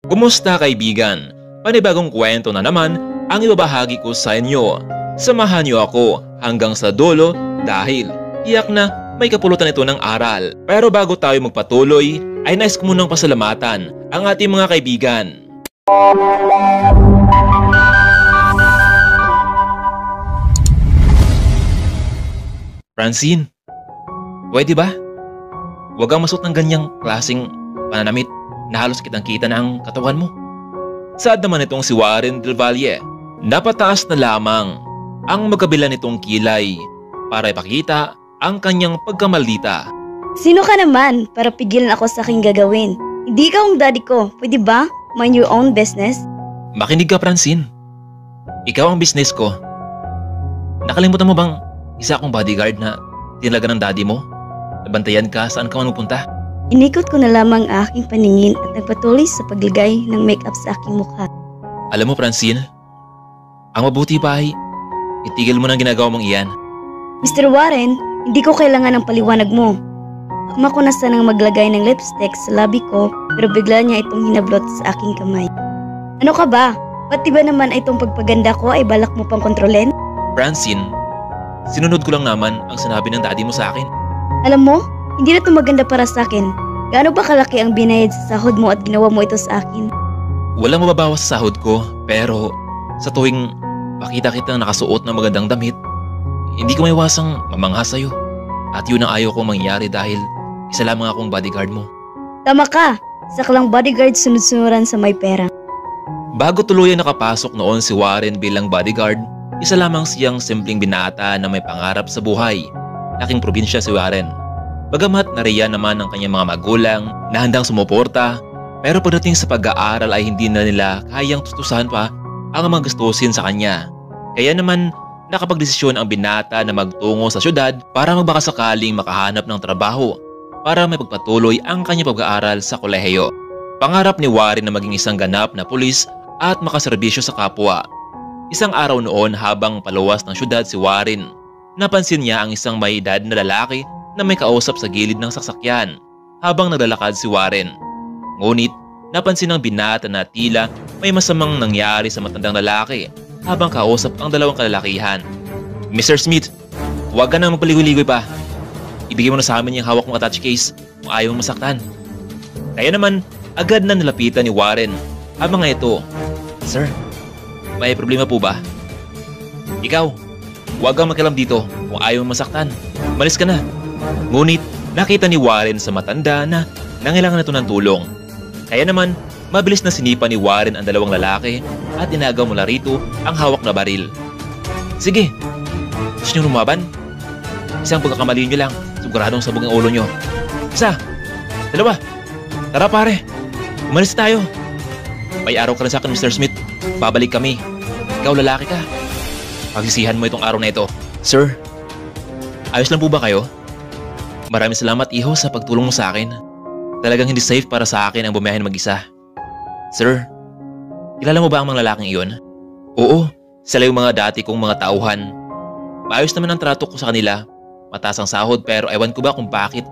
Kumusta kaibigan? Panibagong kwento na naman ang ibabahagi ko sa inyo. Samahan niyo ako hanggang sa dulo dahil tiyak na may kapulutan ito ng aral. Pero bago tayo magpatuloy, ay nais ko munang pasalamatan ang ating mga kaibigan. Francine, pwede ba? Huwag kang masuot ng ganyang klaseng pananamit na halos kitang-kita na ang katawan mo. Saad naman itong si Warren Del Valle. Napataas na lamang ang magkabila nitong kilay para ipakita ang kanyang pagkamaldita. Sino ka naman para pigilan ako sa aking gagawin? Hindi ka ang daddy ko, pwede ba? Mind your own business? Makinig ka, Francine. Ikaw ang business ko. Nakalimutan mo bang isa akong bodyguard na tinalaga ng daddy mo? Nabantayan ka saan ka man pupunta? Inikot ko na lamang ang aking paningin at nagpatuloy sa paglagay ng make-up sa aking mukha. Alam mo, Francine, ang mabuti pa ay itigil mo ng ginagawa mong iyan. Mr. Warren, hindi ko kailangan ng paliwanag mo. Akma ko na sanang maglagay ng lipstick sa labi ko pero bigla niya itong hinablot sa aking kamay. Ano ka ba? Pati ba naman itong pagpaganda ko ay balak mo pang kontrolin? Francine, sinunod ko lang naman ang sinabi ng daddy mo sa akin. Alam mo, hindi na ito maganda para sa akin. Gaano ba kalaki ang binayad sa sahod mo at ginawa mo ito sa akin? Walang mababawas sa sahod ko, pero sa tuwing makita kitang nakasuot ng magandang damit, hindi ko maiwasang mamangha sa'yo. At yun ang ayaw kong mangyari dahil isa lamang akong bodyguard mo. Tama ka! Saklang bodyguard sunod-sunuran sa may pera. Bago tuluyan nakapasok noon si Warren bilang bodyguard, isa lamang siyang simpleng binata na may pangarap sa buhay. Laking probinsya si Warren. Bagamat nariyan naman ang kanyang mga magulang na handang sumuporta, pero pagdating sa pag-aaral ay hindi na nila kayang tustusan pa ang mga gastusin sa kanya. Kaya naman nakapagdesisyon ang binata na magtungo sa syudad para magbakasakaling makahanap ng trabaho para may pagpatuloy ang kanyang pag-aaral sa kolehiyo. Pangarap ni Warren na maging isang ganap na pulis at makaserbisyo sa kapwa. Isang araw noon habang paluwas ng syudad si Warren, napansin niya ang isang may edad na lalaki na may kausap sa gilid ng sasakyan habang naglalakad si Warren. Ngunit napansin ng binata na tila may masamang nangyari sa matandang lalaki habang kausap ang dalawang kalalakihan. Mr. Smith, huwag ka nang magpaligoy-ligoy pa. Ibigay mo na sa amin yung hawak mong attach case kung ayaw mong masaktan. Kaya naman, agad na nilapitan ni Warren habang nga ito, Sir, may problema po ba? Ikaw, huwag kang makialam dito kung ayaw mong masaktan. Malis ka na. Ngunit nakita ni Warren sa matanda na nangailangan na ito ng tulong. Kaya naman, mabilis na sinipa ni Warren ang dalawang lalaki at inagaw mula rito ang hawak na baril. Sige, gusto niyo lumaban? Isang pagkakamali niyo lang, siguradong sabog ang ulo niyo. Isa, dalawa, tara pare, umalis tayo. May araw ka rin sa akin, Mr. Smith. Babalik kami. Ikaw lalaki ka. Pagsisihan mo itong araw na ito. Sir, ayos lang po ba kayo? Maraming salamat, iho, sa pagtulong mo sa akin. Talagang hindi safe para sa akin ang bumiyahin mag-isa. Sir, kilala mo ba ang mga lalaking iyon? Oo, sila yung mga dati kong mga tauhan. Maayos naman ang trato ko sa kanila. Mataas ang sahod pero ewan ko ba kung bakit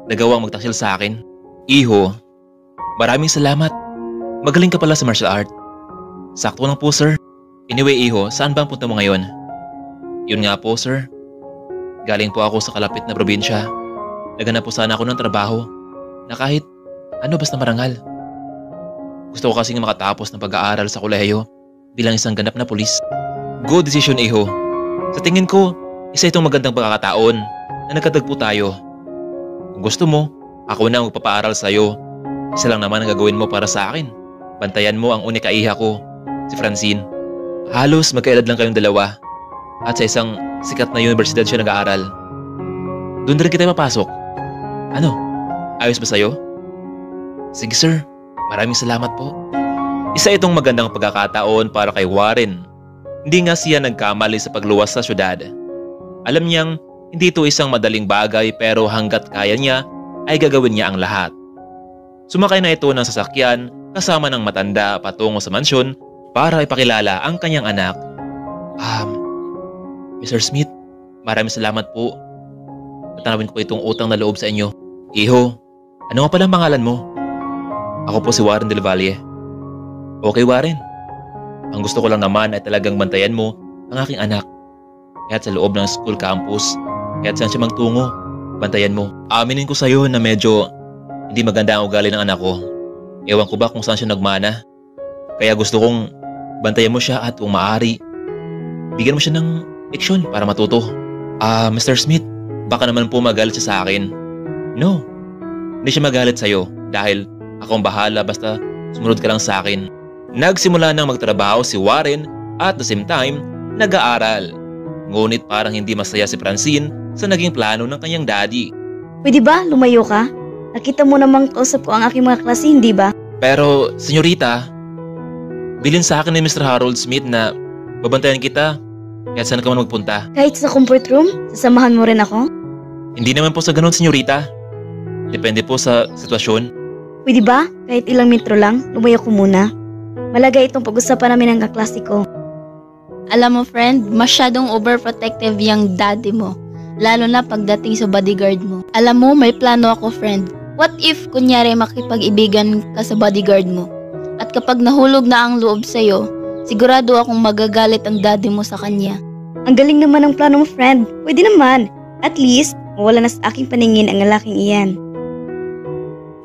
nagawang magtaksil sa akin. Iho, maraming salamat. Magaling ka pala sa martial art. Sakto lang po, sir. Anyway, iho, saan ba ang punta mo ngayon? Yun nga po, sir. Galing po ako sa kalapit na probinsya. Naghanap po sana ako ng trabaho na kahit ano basta marangal. Gusto ko kasing makatapos ng pag-aaral sa kolehiyo bilang isang ganap na pulis. Good decision, iho. Sa tingin ko, isa itong magandang pagkakataon na nagkatagpo tayo. Kung gusto mo, ako na ang magpapaaral sa'yo. Isa lang naman ang gagawin mo para sa akin. Bantayan mo ang unika iha ko, si Francine. Halos magkaedad lang kayong dalawa at sa isang sikat na universidad siya nag-aaral. Doon na rin kita mapasok. Ano? Ayos ba sa'yo? Sige sir, maraming salamat po. Isa itong magandang pagkakataon para kay Warren. Hindi nga siya nagkamali sa pagluwas sa syudad. Alam niyang hindi ito isang madaling bagay pero hanggat kaya niya ay gagawin niya ang lahat. Sumakay na ito ng sasakyan kasama ng matanda patungo sa mansyon para ipakilala ang kanyang anak. Mr. Smith, maraming salamat po. Tatanawin ko itong utang na loob sa inyo. Iho, ano nga pala ang pangalan mo? Ako po si Warren Del Valle. Okay, Warren. Ang gusto ko lang naman ay talagang bantayan mo ang aking anak. Kahit sa loob ng school campus, kahit saan siya magtungo, bantayan mo. Aminin ko sa'yo na medyo hindi maganda ang ugali ng anak ko. Ewan ko ba kung saan siya nagmana. Kaya gusto kong bantayan mo siya at kung maaari, bigyan mo siya ng leksyon para matuto. Mr. Smith, baka naman po magalit siya sa akin. No, hindi siya magalit sa'yo dahil ako ang bahala basta sumunod ka lang sa akin. Nagsimula nang magtrabaho si Warren at the same time, nag-aaral. Ngunit parang hindi masaya si Francine sa naging plano ng kanyang daddy. Pwede ba lumayo ka? Nakita mo namang kausap ko ang aking mga klase, hindi ba? Pero, senyorita, bilin sa akin ni Mr. Harold Smith na babantayan kita kahit saan ka man magpunta. Kahit sa comfort room, sasamahan mo rin ako? Hindi naman po sa ganun, senyorita. Depende po sa sitwasyon. Pwede ba? Kahit ilang metro lang, lumayo ko muna. Malagay itong pag-usapan namin ng kaklase ko. Alam mo friend, masyadong overprotective yung daddy mo. Lalo na pagdating sa bodyguard mo. Alam mo, may plano ako friend. What if kunyari makipag-ibigan ka sa bodyguard mo? At kapag nahulog na ang loob sa'yo, sigurado akong magagalit ang daddy mo sa kanya. Ang galing naman ng plano mo, friend. Pwede naman. At least, mawala na sa aking paningin ang lalaking iyan.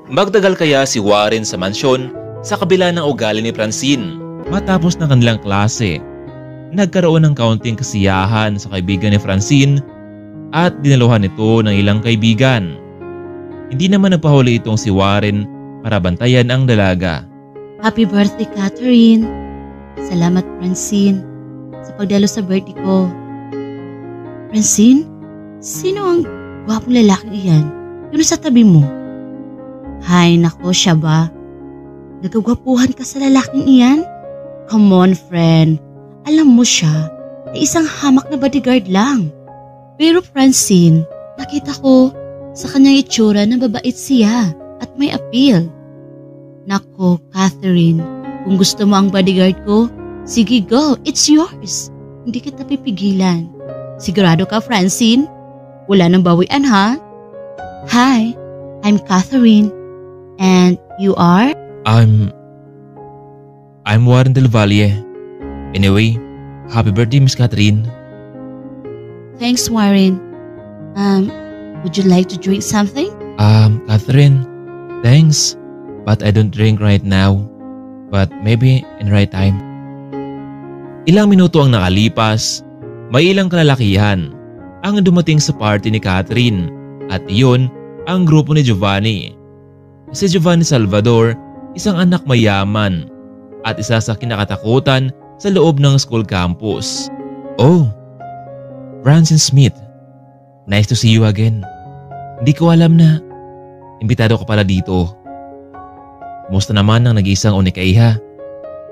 Magtagal kaya si Warren sa mansyon sa kabila ng ugali ni Francine. Matapos ng kanilang klase, nagkaroon ng kaunting kasiyahan sa kaibigan ni Francine at dinaluhan ito ng ilang kaibigan. Hindi naman nagpahuli itong si Warren para bantayan ang dalaga. Happy birthday, Catherine. Salamat, Francine, sa pagdalo sa birthday ko. Francine, sino ang gwapong lalaki iyan? Yun sa tabi mo. Hay, nako, siya ba? Nagagwapuhan ka sa lalaking iyan? Come on, friend. Alam mo siya na isang hamak na bodyguard lang. Pero Francine, nakita ko sa kanyang itsura na babait siya at may appeal. Nako, Catherine, kung gusto mo ang bodyguard ko, sige go, it's yours. Hindi kita pipigilan. Sigurado ka, Francine? Wala nang bawian, ha? Hi, I'm Catherine. And you are? I'm Warren Del Valle. Anyway, happy birthday, Miss Catherine. Thanks, Warren. Would you like to drink something? Catherine, thanks. But I don't drink right now. But maybe in right time. Ilang minuto ang nakalipas, may ilang kalalakihan ang dumating sa party ni Catherine at iyon ang grupo ni Giovanni. Si Giovanni Salvador, isang anak mayaman at isa sa kinakatakutan sa loob ng school campus. Oh, Francine Smith, nice to see you again. Hindi ko alam na imbitado ka pala dito. Kumusta naman ang nag-iisang unikaiha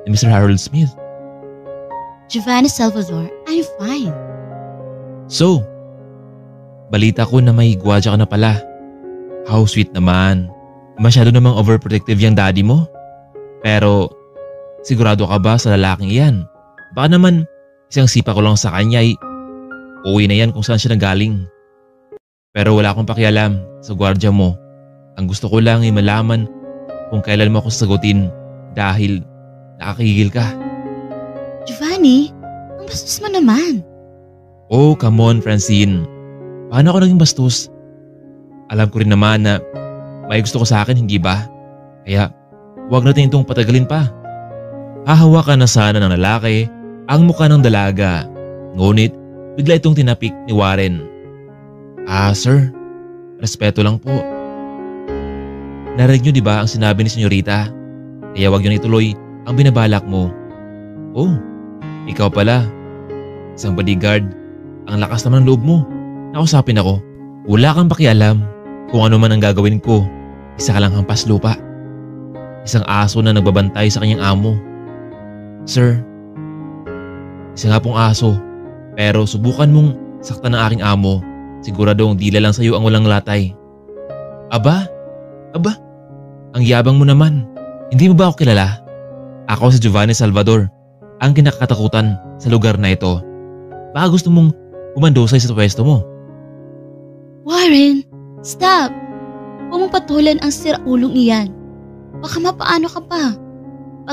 ni Mr. Harold Smith? Giovanni Salvador, I'm fine. So, balita ko na may gwadya ka na pala. How sweet naman. Masyado namang overprotective yung daddy mo. Pero, sigurado ka ba sa lalaking iyan? Baka naman, isang sipa ko lang sa kanya ay uwi na yan kung saan siya nanggaling. Pero wala akong pakialam sa gwardya mo. Ang gusto ko lang ay malaman kung kailan mo ako sasagutin dahil nakakigil ka. Giovanni, ang bastos mo naman. Oh, come on, Francine. Paano ako naging bastos? Alam ko rin naman na may gusto ko sa akin, hindi ba? Kaya, huwag natin itong patagalin pa. Hahawakan na sana ng lalaki ang mukha ng dalaga. Ngunit, bigla itong tinapik ni Warren. Sir, respeto lang po. Narinig niyo di ba ang sinabi ni Senyorita? Kaya huwag niyo na ituloy ang binabalak mo. Oh, ikaw pala. Isang bodyguard. Ang lakas naman ng loob mo. Nakusapin ako. Wala kang pakialam kung ano man ang gagawin ko. Isa ka lang hampas lupa. Isang aso na nagbabantay sa kanyang amo. Sir, isa nga pong aso. Pero subukan mong saktan ng aking amo. Siguradong dila lang sa'yo ang walang latay. Aba, ang yabang mo naman. Hindi mo ba ako kilala? Ako si Giovanni Salvador, ang kinakatakutan sa lugar na ito. Baka gusto mong umandosay sa pwesto mo. Warren, stop! Huwag mong patulan ang siraulong iyan. Baka mapaano ka pa.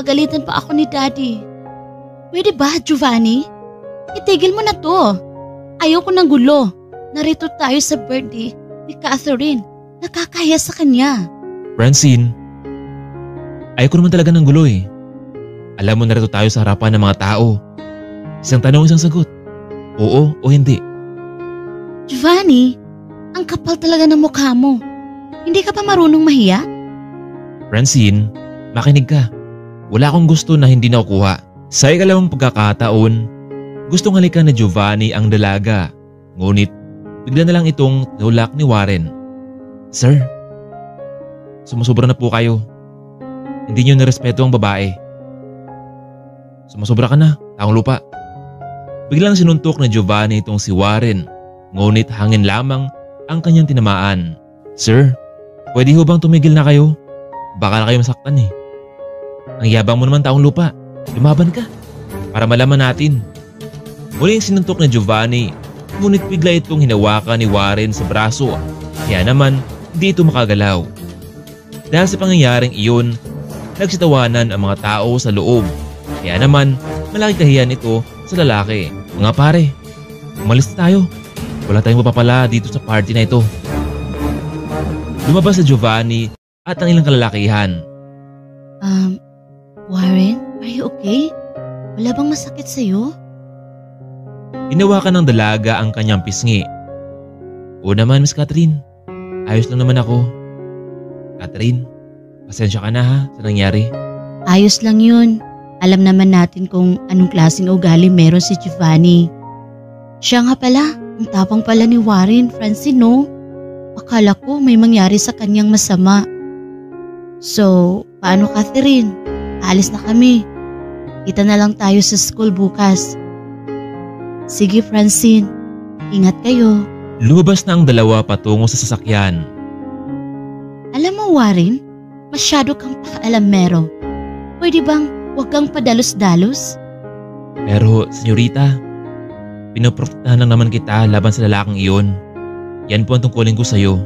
pagalitan pa ako ni Daddy. Pwede ba, Giovanni? Itigil mo na to. Ayoko ng gulo. Narito tayo sa birthday ni Catherine. Nakakahiya sa kanya. Francine, ayoko naman talaga ng gulo eh. Alam mo, narito tayo sa harapan ng mga tao. Isang tanong, isang sagot. Oo o hindi. Giovanni, ang kapal talaga ng mukha mo. Hindi ka pa marunong mahiya? Francine, makinig ka. Wala akong gusto na hindi nakukuha. Sa ikalawang pagkakataon, gustong halikan ni Giovanni ang dalaga. Ngunit, bigla na lang itong nulak ni Warren. Sir, sumusobra na po kayo. Hindi niyo nirespeto ang babae. Sumusobra ka na, taong lupa. Biglang sinuntok ni Giovanni itong si Warren. Ngunit hangin lamang ang kanyang tinamaan. Sir, pwede ho bang tumigil na kayo? Baka na kayo masaktan eh. Ang yabang mo naman, taong lupa. Lumaban ka para malaman natin. Muling sinuntok ni Giovanni, ngunit bigla itong hinawakan ni Warren sa braso. Kaya naman hindi ito makagalaw. Dahil sa pangyayaring iyon, nagsitawanan ang mga tao sa loob. Kaya naman malaki kahiyan ito sa lalaki. Mga pare, umalis na tayo. Wala tayong mapapala dito sa party na ito. Lumabas si Giovanni at ang ilang kalalakihan. Warren, are you okay? Wala bang masakit sa'yo? Hinawakan ng dalaga ang kanyang pisngi. Oo naman, Miss Catherine. Ayos lang naman ako. Catherine, pasensya ka na ha sa nangyari. Ayos lang yun. Alam naman natin kung anong klaseng ugali meron si Giovanni. Siya nga pala, ang tapang pala ni Warren, Francine, no? Akala ko may mangyari sa kanyang masama. So, paano Catherine? Alis na kami. Kita na lang tayo sa school bukas. Sige Francine, ingat kayo. Lumabas na ang dalawa patungo sa sasakyan. Alam mo Warren, masyado kang pakaalamero. Pwede bang huwag kang padalos-dalos? Pero, senyorita, pinoprotektahan lang naman kita laban sa lalaking iyon. Yan po ang tungkulin ko sa'yo.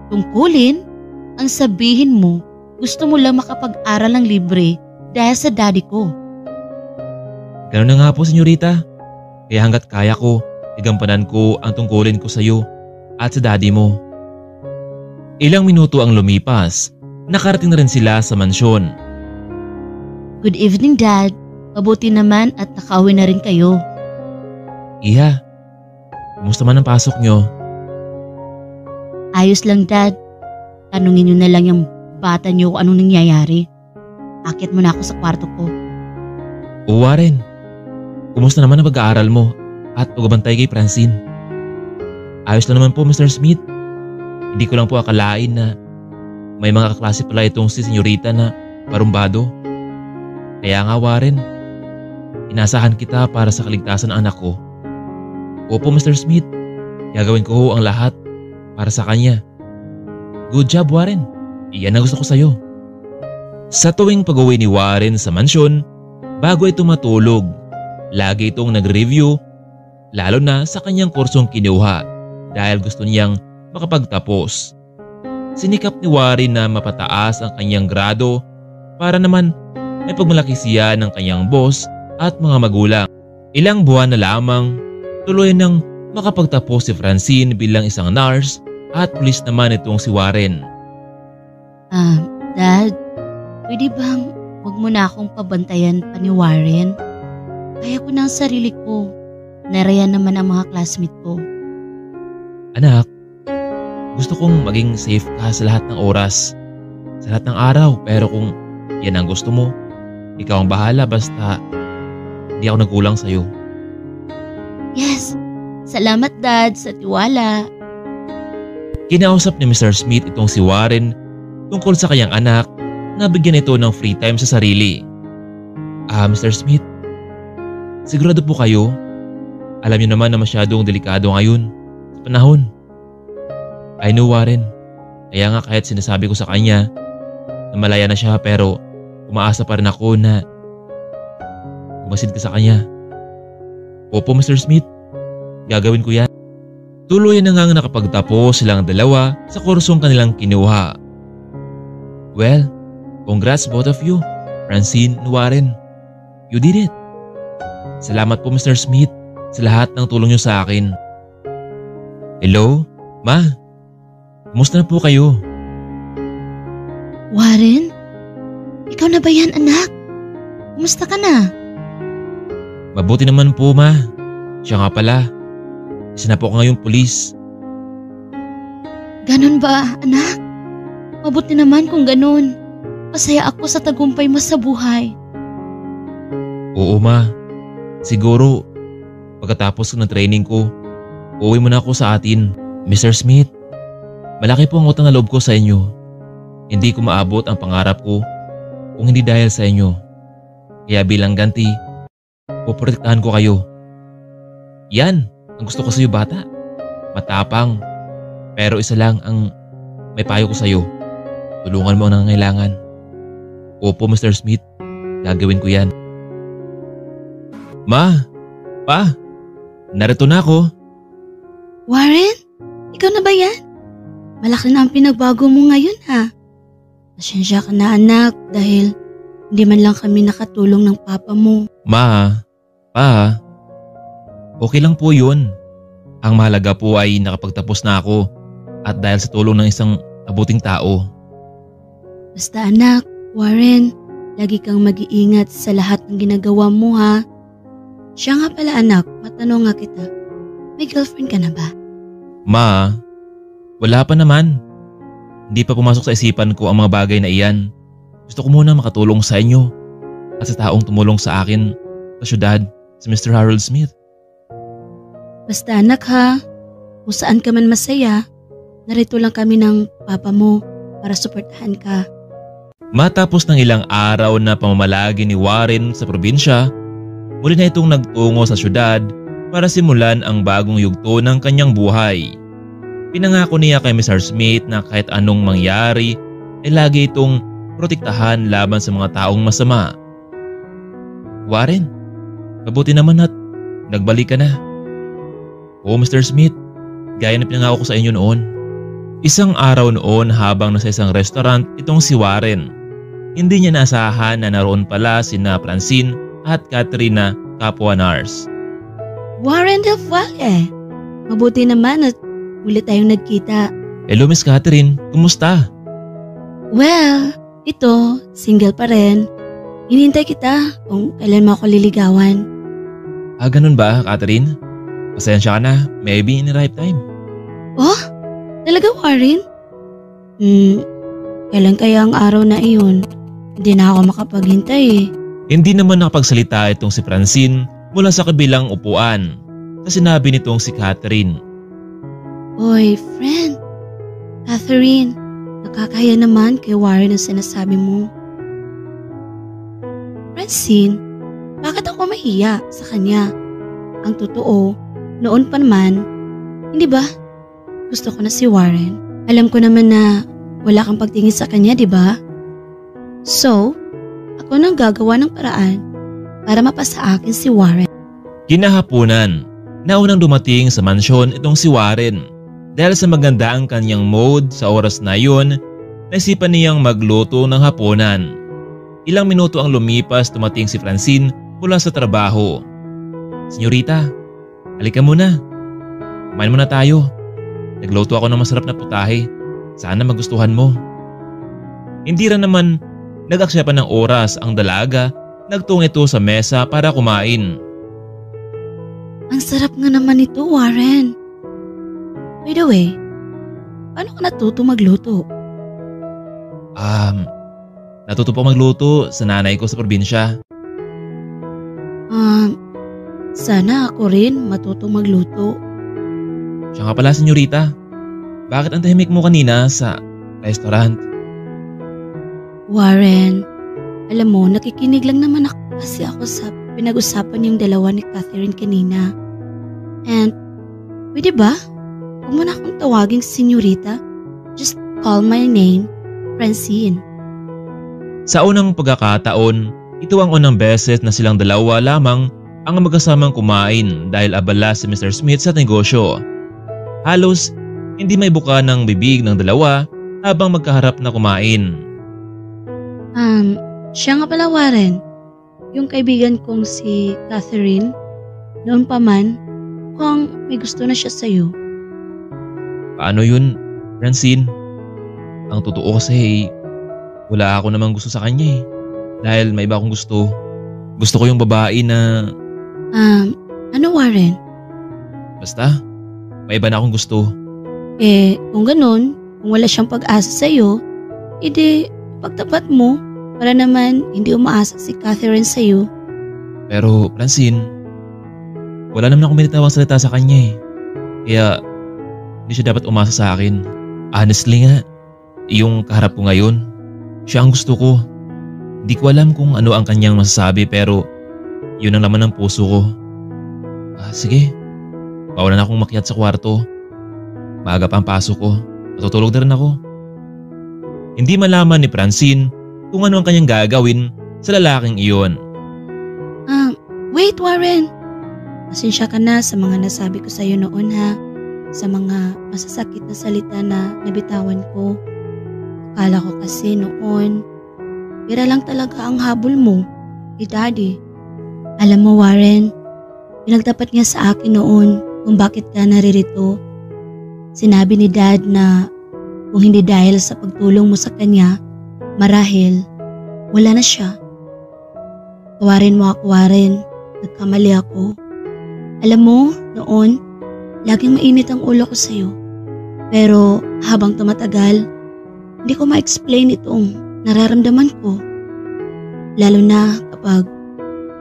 Tungkulin? Ang sabihin mo, gusto mo lang makapag-aral ng libre dahil sa daddy ko. Ganun na nga po, senyorita. Kaya hanggat kaya ko, igampanan ko ang tungkulin ko sa'yo at sa daddy mo. Ilang minuto ang lumipas, nakarating na rin sila sa mansyon. Good evening Dad. Mabuti naman at nakauwi na rin kayo. Iha, kumusta man ang pasok nyo? Ayos lang Dad. Tanungin nyo na lang yung bata nyo kung anong nangyayari. Akit mo na ako sa kwarto ko. O Warren, kumusta naman ang pag-aaral mo at pagbabantay kay Francine? Ayos lang naman po, Mr. Smith. Hindi ko lang po akalain na may mga kaklase pala itong si senyorita na parumbado. Kaya nga Warren, inasahan kita para sa kaligtasan ng anak ko. Opo Mr. Smith, gagawin ko ho ang lahat para sa kanya. Good job Warren, iyan ang gusto ko sa'yo. Sa tuwing pag-uwi ni Warren sa mansyon, bago ito matulog, lagi itong nag-review, lalo na sa kanyang kursong kinuha dahil gusto niyang makapagtapos. Sinikap ni Warren na mapataas ang kanyang grado para naman may pagmalaki siya ng kanyang boss at mga magulang. Ilang buwan na lamang, tuloy nang makapagtapos si Francine bilang isang nurse at pulis naman itong si Warren. Dad, pwede bang huwag mo na akong pabantayan pa ni Warren? Kaya ko na ang sarili ko. Narayan naman ang mga classmate ko. Anak, gusto kong maging safe ka sa lahat ng oras, sa lahat ng araw. Pero kung yan ang gusto mo, ikaw ang bahala basta hindi ako nagkulang sa'yo. Yes, salamat Dad sa tiwala. Kinausap ni Mr. Smith itong si Warren tungkol sa kanyang anak na bigyan ito ng free time sa sarili. Mr. Smith, sigurado po kayo? Alam niyo naman na masyadong delikado ngayon sa panahon. I know Warren, kaya nga kahit sinasabi ko sa kanya na malaya na siya pero umaasa pa rin ako na umasid ka sa kanya. Opo Mr. Smith, gagawin ko yan. Tuloy na ngang nakapagtapos silang dalawa sa kursong kanilang kinuha. Well, congrats both of you, Francine and Warren, you did it. Salamat po Mr. Smith sa lahat ng tulong niyo sa akin. Hello, Ma? Kumusta na po kayo? Warren? Ikaw na ba yan, anak? Kumusta ka na? Mabuti naman po, Ma. Siya nga pala, isa na po ako ngayong pulis. Ganon ba, anak? Mabuti naman kung ganon. Masaya ako sa tagumpay mo sa buhay. Oo, Ma. Siguro, pagkatapos ng training ko, uuwi mo na ako sa atin. Mr. Smith, malaki po ang utang na loob ko sa inyo. Hindi ko maabot ang pangarap ko kung hindi dahil sa inyo. Kaya bilang ganti, poprotektahan ko kayo. Yan ang gusto ko sa iyo, bata. Matapang. Pero isa lang ang may payo ko sa iyo. Tulungan mo ang nangangailangan. Opo, Mr. Smith. Gagawin ko yan. Ma, Pa, narito na ako. Warren? Ikaw na ba yan? Malaki na ang pinagbago mo ngayon ha. Pasensya ka na anak dahil hindi man lang kami nakatulong ng papa mo. Ma, Pa, okay lang po yun. Ang mahalaga po ay nakapagtapos na ako at dahil sa tulong ng isang mabuting tao. Basta anak, Warren, lagi kang mag-iingat sa lahat ng ginagawa mo ha. Siya nga pala anak, matanong nga kita, may girlfriend ka na ba? Ma, wala pa naman. Hindi pa pumasok sa isipan ko ang mga bagay na iyan. Gusto ko muna makatulong sa inyo at sa taong tumulong sa akin sa syudad, si Mr. Harold Smith. Basta anak ha, kung saan ka man masaya, narito lang kami ng papa mo para suportahan ka. Matapos ng ilang araw na pamamalagi ni Warren sa probinsya, muli na itong nagtungo sa syudad para simulan ang bagong yugto ng kanyang buhay. Pinangako niya kay Mr. Smith na kahit anong mangyari ay lagi itong protektahan laban sa mga taong masama. Warren, mabuti naman at nagbalik ka na. Oo Mr. Smith, gaya na pinangako ko sa inyo noon. Isang araw noon habang nasa isang restaurant itong si Warren, hindi niya naasahan na naroon pala sina Francine at Katrina kapwa nurse. Warren Del Valle, mabuti naman at muli tayong nagkita. Hello Miss Catherine, kumusta? Well, ito, single pa rin. Hinihintay kita kung kailan mo ako liligawan. Ganun ba Catherine? Pasensya ka na, maybe in the right time. Oh, talaga Warren? Kailan kaya ang araw na iyon? Hindi na ako makapaghintay eh. Hindi naman nakapagsalita itong si Francine mula sa kabilang upuan sa sinabi nitong si Catherine. Oy, friend. Catherine, nakakaya naman kay Warren ang sinasabi mo. Francine, bakit ako mahiya sa kanya? Ang totoo, noon pa naman, hindi ba? Gusto ko na si Warren. Alam ko naman na wala kang pagtingin sa kanya, di ba? So, ako nang gagawa ng paraan para mapasa akin si Warren. Kinahaponan, naunang dumating sa mansyon itong si Warren. Dahil sa maganda ang kanyang mood sa oras na yun, naisipan niyang magluto ng hapunan. Ilang minuto ang lumipas dumating si Francine mula sa trabaho. Senyorita, halika muna. Kumain muna tayo. Nagluto ako ng masarap na putahe. Sana magustuhan mo. Hindi rin naman nag-aksaya pa ng oras ang dalaga, nagtungo ito sa mesa para kumain. Ang sarap nga naman ito, Warren. By the way, paano ka natuto magluto? Natuto po magluto sa nanay ko sa probinsya. Sana ako rin matuto magluto. Siya nga pala, senyorita. Bakit ang tahimik mo kanina sa restaurant? Warren, alam mo, nakikinig lang naman kasi ako sa pinag-usapan yung dalawa ni Catherine kanina. And, pwede ba? Huwag mo na akong tawaging senyorita. Just call my name, Francine. Sa unang pagkakataon, ito ang unang beses na silang dalawa lamang ang magkasamang kumain dahil abala si Mr. Smith sa negosyo. Halos hindi may buka ng bibig ng dalawa habang magkaharap na kumain. Siya nga pala, Warren. Yung kaibigan kong si Catherine, noon pa man, mukhang may gusto na siya sa'yo. Paano yun, Francine? Ang totoo kasi, wala ako namang gusto sa kanya eh. Dahil may iba akong gusto. Gusto ko yung babae na Ano, Warren? basta, may iba na akong gusto. Kung ganun, kung wala siyang pag-asa sa'yo, edi pagtapat mo para naman hindi umaasa si Catherine sa'yo. Pero Francine, wala naman akong binitawang salita sa kanya eh. Kaya hindi siya dapat umasa sa akin. Honestly nga, yung kaharap ko ngayon, siya ang gusto ko. Hindi ko alam kung ano ang kanyang masasabi pero yun ang laman ng puso ko. Sige, bawal na akong makiat sa kwarto. Maaga pa ang pasok ko. Matutulog na rin ako. Hindi malaman ni Francine kung ano ang kanyang gagawin sa lalaking iyon. Wait, Warren! Pasensya ka na sa mga nasabi ko sa'yo noon ha. Sa mga masasakit na salita na nabitawan ko. Akala ko kasi noon, pera lang talaga ang habol mo kay Daddy. Alam mo, Warren, pinagtapat niya sa akin noon kung bakit ka naririto. Sinabi ni Dad na kung hindi dahil sa pagtulong mo sa kanya, marahil wala na siya. Tawarin mo ako, Warren. Nagkamali ako. Alam mo, noon, laging mainit ang ulo ko sa'yo. Pero habang tumatagal, hindi ko ma-explain itong nararamdaman ko. Lalo na kapag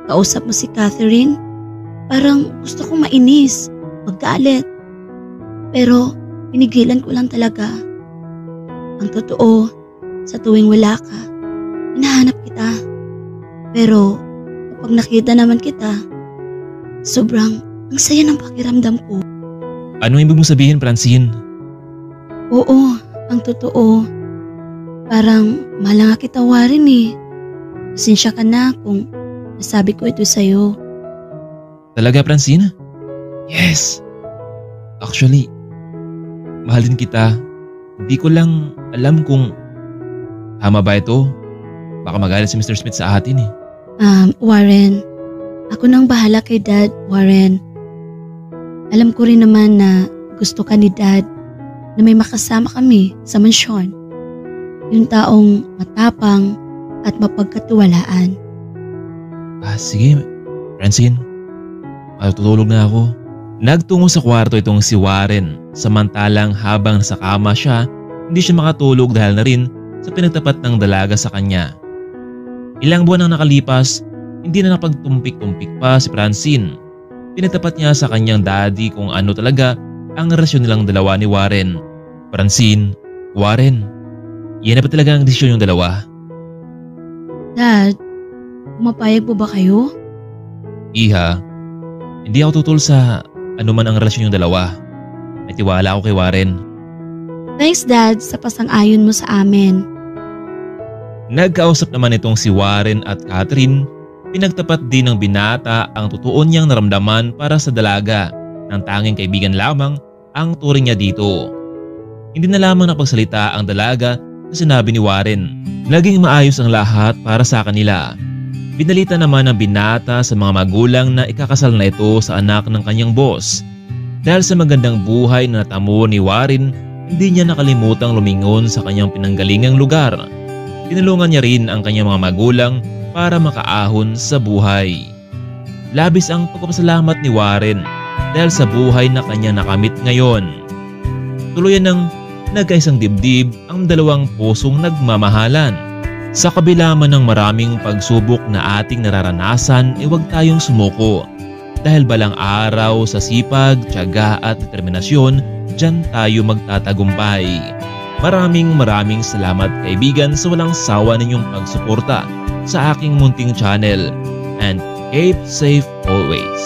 kausap mo si Catherine, parang gusto kong mainis, maggalit. Pero pinigilan ko lang talaga. Ang totoo, sa tuwing wala ka, hinahanap kita. Pero kapag nakita naman kita, sobrang ang saya ng pakiramdam ko. Ano ibig mong sabihin, Francine? Oo, ang totoo. Parang mahal nga kita, Warren eh. Pasensya ka na kung nasabi ko ito sa'yo. Talaga, Francine? Yes! Actually, mahal din kita. Hindi ko lang alam kung tama ba ito. Baka magalit si Mr. Smith sa atin eh. Warren, ako nang bahala kay Dad, Warren. Alam ko rin naman na gusto ka ni Dad na may makasama kami sa mansyon. Yung taong matapang at mapagkatiwalaan. Sige, Francine. Matutulog na ako. Nagtungo sa kwarto itong si Warren. Samantalang habang nasa kama siya, hindi siya makatulog dahil na rin sa pinagtapat ng dalaga sa kanya. Ilang buwan ang nakalipas, hindi na nakapagtumpik-tumpik pa si Francine. Pinagtapat niya sa kanyang daddy kung ano talaga ang relasyon nilang dalawa ni Warren. Francine, Warren, yan na ba talaga ang desisyon yung dalawa? Dad, pumapayag po ba kayo? Iha, hindi ako tutol sa anuman ang relasyon yung dalawa. May tiwala ako kay Warren. Thanks, Dad, sa pasang-ayon mo sa amin. Nagkausap naman itong si Warren at Catherine. Pinagtapat din ng binata ang totoo niyang naramdaman para sa dalaga ng tanging kaibigan lamang ang turing niya dito. Hindi na lamang napagsalita ang dalaga na sinabi ni Warren. Naging maayos ang lahat para sa kanila. Binalita naman ng binata sa mga magulang na ikakasal na ito sa anak ng kanyang boss. Dahil sa magandang buhay na natamo ni Warren, hindi niya nakalimutang lumingon sa kanyang pinanggalingang lugar. Tinulungan niya rin ang kanyang mga magulang para makaahon sa buhay. Labis ang pagpapasalamat ni Warren dahil sa buhay na kanya nakamit ngayon. Tuluyan ng nagkaisang dibdib ang dalawang pusong nagmamahalan. Sa kabila man ng maraming pagsubok na ating nararanasan, huwag tayong sumuko. Dahil balang araw sa sipag, tiyaga at determinasyon, diyan tayo magtatagumpay. Maraming salamat kaibigan sa walang sawa ninyong pagsuporta sa aking munting channel, and keep safe always.